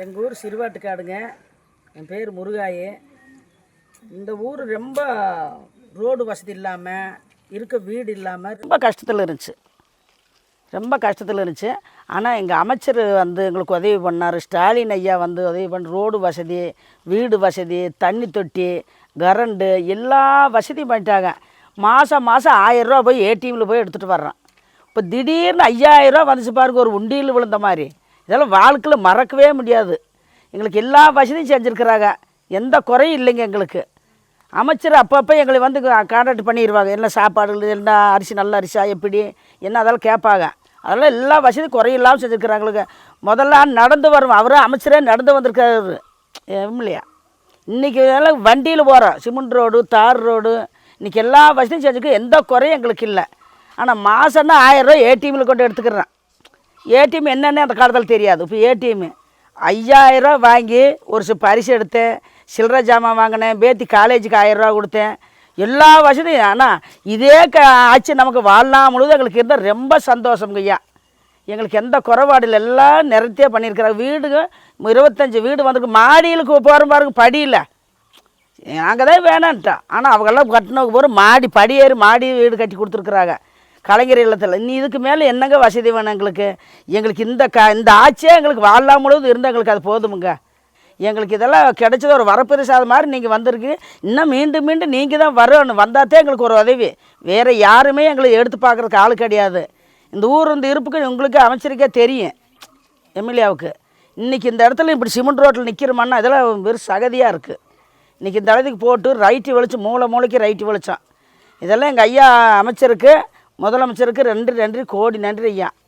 எங்கள் ஊர் சிறுவாட்டுக்காடுங்க. என் பேர் முருகாயி. இந்த ஊர் ரொம்ப ரோடு வசதி இல்லாமல், இருக்க வீடு இல்லாமல் ரொம்ப கஷ்டத்தில் இருந்துச்சு. ஆனால் எங்கள் அமைச்சர் வந்து எங்களுக்கு உதவி பண்ணார். ஸ்டாலின் ஐயா வந்து உதவி பண்ணி ரோடு வசதி, வீடு வசதி, தண்ணி தொட்டி, கரண்டு எல்லா வசதியும் பண்ணிட்டாங்க. மாதம் 1000 ரூபா போய் ஏடிஎம்மில் போய் எடுத்துகிட்டு வர்றோம். இப்போ திடீர்னு 5000 ரூபா வந்துச்சு பாருங்க, ஒரு உண்டியில் விழுந்த மாதிரி. இதெல்லாம் வாழ்க்கையில் மறக்கவே முடியாது. எங்களுக்கு எல்லா வசதியும் செஞ்சுருக்குறாங்க, எந்த குறையும் இல்லைங்க எங்களுக்கு. அமைச்சர் அப்பப்போ எங்களை வந்து கான்டாக்ட் பண்ணிடுவாங்க. என்ன சாப்பாடு, என்ன அரிசி, நல்ல அரிசியா எப்படி என்ன அதெல்லாம் கேட்பாங்க. அதெல்லாம் எல்லா வசதியும் குறையில்லாமல் செஞ்சுருக்குறாங்களுக்கு. முதல்ல நடந்து வரும், அவரும் அமைச்சரே நடந்து வந்திருக்காரு இல்லையா. இன்றைக்கி எல்லாம் வண்டியில் போகிறோம், சிமெண்ட் ரோடு, தார் ரோடு, இன்றைக்கி எல்லா வசதியும் செஞ்சுருக்கு, எந்த குறையும் எங்களுக்கு இல்லை. ஆனால் மாதம்னா 1000 ரூபா ஏடிஎம்மில் கொண்டு எடுத்துக்கிறேன். ஏடிஎம் என்னென்ன அந்த காலத்தில் தெரியாது. இப்போ ஏடிஎம்மு 5000 ரூபா வாங்கி ஒரு பரிசு எடுத்தேன், சில்லறை ஜாமான் வாங்கினேன், பேத்தி காலேஜுக்கு 1000 ரூபா கொடுத்தேன், எல்லா வசதியும். ஆனால் இதே ஆச்சு நமக்கு வாழ்நாள் முழுவதும் எங்களுக்கு இருந்தால் ரொம்ப சந்தோஷம் ஐயா. எங்களுக்கு எந்த குறைபாடு இல்லை, எல்லாம் நிறைய பண்ணியிருக்கிறாங்க. வீடுங்க 25 வீடு வந்துருக்கு. மாடியில் போகிற பாருங்க, படி இல்லை, நாங்கள் தான் வேணான்ட்டோம். ஆனால் அவங்கெல்லாம் கட்டினவுக்கு போகிற மாடி படி ஏறி மாடி வீடு கட்டி கொடுத்துருக்குறாங்க கலைஞர் இல்லத்தில். இன்னி இதுக்கு மேலே என்னங்க வசதி வேணும் எங்களுக்கு? எங்களுக்கு இந்த ஆட்சியே எங்களுக்கு வாழ்நாள் முழுவதும் இருந்தால் எங்களுக்கு அது போதுமுங்க. எங்களுக்கு இதெல்லாம் கிடைச்சது ஒரு வரப்பிரசாத மாதிரி நீங்கள் வந்திருக்கு. இன்னும் மீண்டும் மீண்டும் நீங்கள் தான் வரணும், வந்தாத்தே எங்களுக்கு ஒரு உதவி. வேறு யாருமே எங்களை எடுத்து பார்க்குறதுக்கு ஆள் கிடையாது. இந்த ஊர் இந்த இருப்புக்கு உங்களுக்கு அமைச்சருக்கே தெரியும், எம்எல்ஏவுக்கு. இன்றைக்கி இந்த இடத்துல இப்படி சிமெண்ட் ரோட்டில் நிற்கிறோம்னா இதெல்லாம் வெறும் சகதியாக இருக்குது. இன்றைக்கி இந்த இடத்துக்கு போட்டு ரைட்டு வெளிச்சம், மூளைக்கு ரைட்டு வெளிச்சம். இதெல்லாம் எங்கள் ஐயா அமைச்சருக்கு, முதலமைச்சருக்கு நன்றி கோடி நன்றி ஐயா.